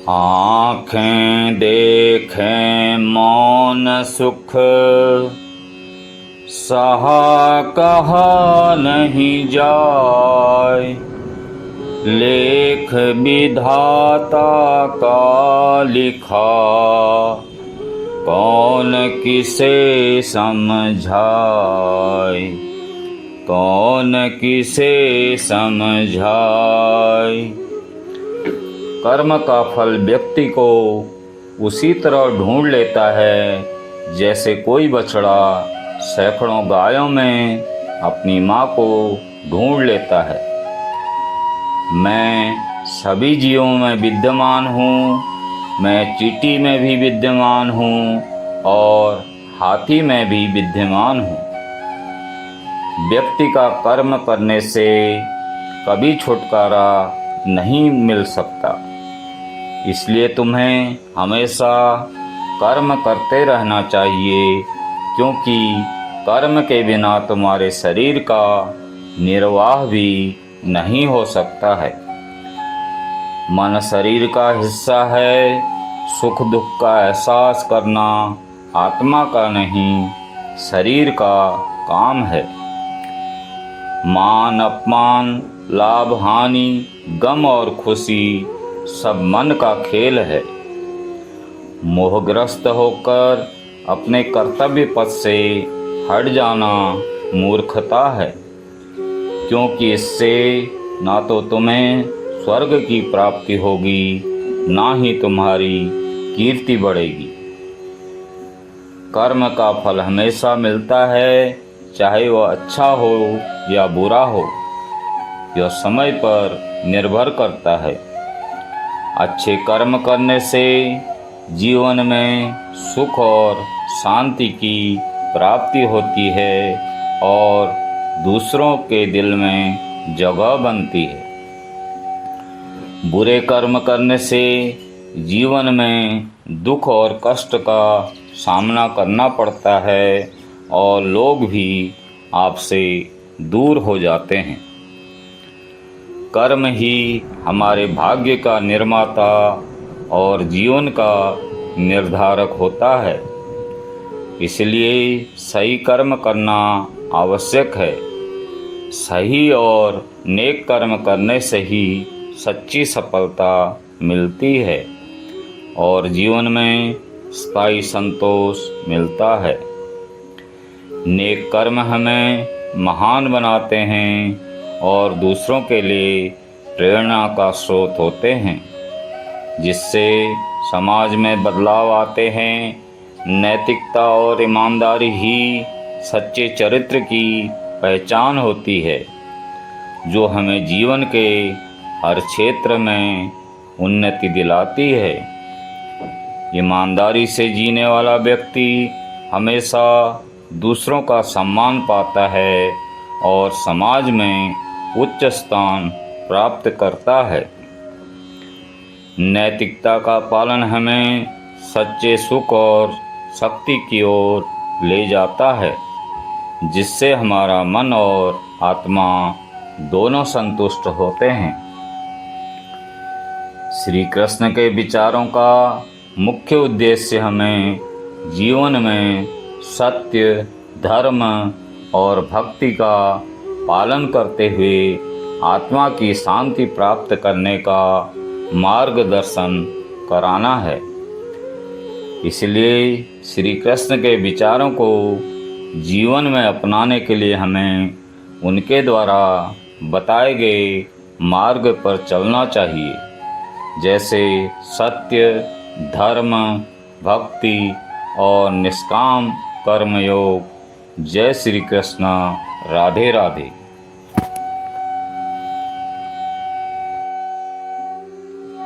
आँखें देखें मौन सुख, सहा कहा नहीं जाय। लेख विधाता का लिखा, कौन किसे समझाए, कौन किसे समझाए। कर्म का फल व्यक्ति को उसी तरह ढूंढ लेता है जैसे कोई बछड़ा सैकड़ों गायों में अपनी माँ को ढूंढ लेता है। मैं सभी जीवों में विद्यमान हूँ, मैं चींटी में भी विद्यमान हूँ और हाथी में भी विद्यमान हूँ। व्यक्ति का कर्म करने से कभी छुटकारा नहीं मिल सकता, इसलिए तुम्हें हमेशा कर्म करते रहना चाहिए, क्योंकि कर्म के बिना तुम्हारे शरीर का निर्वाह भी नहीं हो सकता है। मन शरीर का हिस्सा है, सुख दुख का एहसास करना आत्मा का नहीं शरीर का काम है। मान अपमान, लाभ हानि, गम और खुशी सब मन का खेल है। मोहग्रस्त होकर अपने कर्तव्य पथ से हट जाना मूर्खता है, क्योंकि इससे ना तो तुम्हें स्वर्ग की प्राप्ति होगी, ना ही तुम्हारी कीर्ति बढ़ेगी। कर्म का फल हमेशा मिलता है, चाहे वह अच्छा हो या बुरा हो। यह समय पर निर्भर करता है। अच्छे कर्म करने से जीवन में सुख और शांति की प्राप्ति होती है और दूसरों के दिल में जगह बनती है। बुरे कर्म करने से जीवन में दुख और कष्ट का सामना करना पड़ता है और लोग भी आपसे दूर हो जाते हैं। कर्म ही हमारे भाग्य का निर्माता और जीवन का निर्धारक होता है, इसलिए सही कर्म करना आवश्यक है। सही और नेक कर्म करने से ही सच्ची सफलता मिलती है और जीवन में स्थायी संतोष मिलता है। नेक कर्म हमें महान बनाते हैं और दूसरों के लिए प्रेरणा का स्रोत होते हैं, जिससे समाज में बदलाव आते हैं। नैतिकता और ईमानदारी ही सच्चे चरित्र की पहचान होती है, जो हमें जीवन के हर क्षेत्र में उन्नति दिलाती है। ईमानदारी से जीने वाला व्यक्ति हमेशा दूसरों का सम्मान पाता है और समाज में उच्च स्थान प्राप्त करता है। नैतिकता का पालन हमें सच्चे सुख और शक्ति की ओर ले जाता है, जिससे हमारा मन और आत्मा दोनों संतुष्ट होते हैं। श्री कृष्ण के विचारों का मुख्य उद्देश्य हमें जीवन में सत्य, धर्म और भक्ति का पालन करते हुए आत्मा की शांति प्राप्त करने का मार्गदर्शन कराना है। इसलिए श्री कृष्ण के विचारों को जीवन में अपनाने के लिए हमें उनके द्वारा बताए गए मार्ग पर चलना चाहिए, जैसे सत्य, धर्म, भक्ति और निष्काम कर्मयोग। जय श्री कृष्ण। राधे राधे।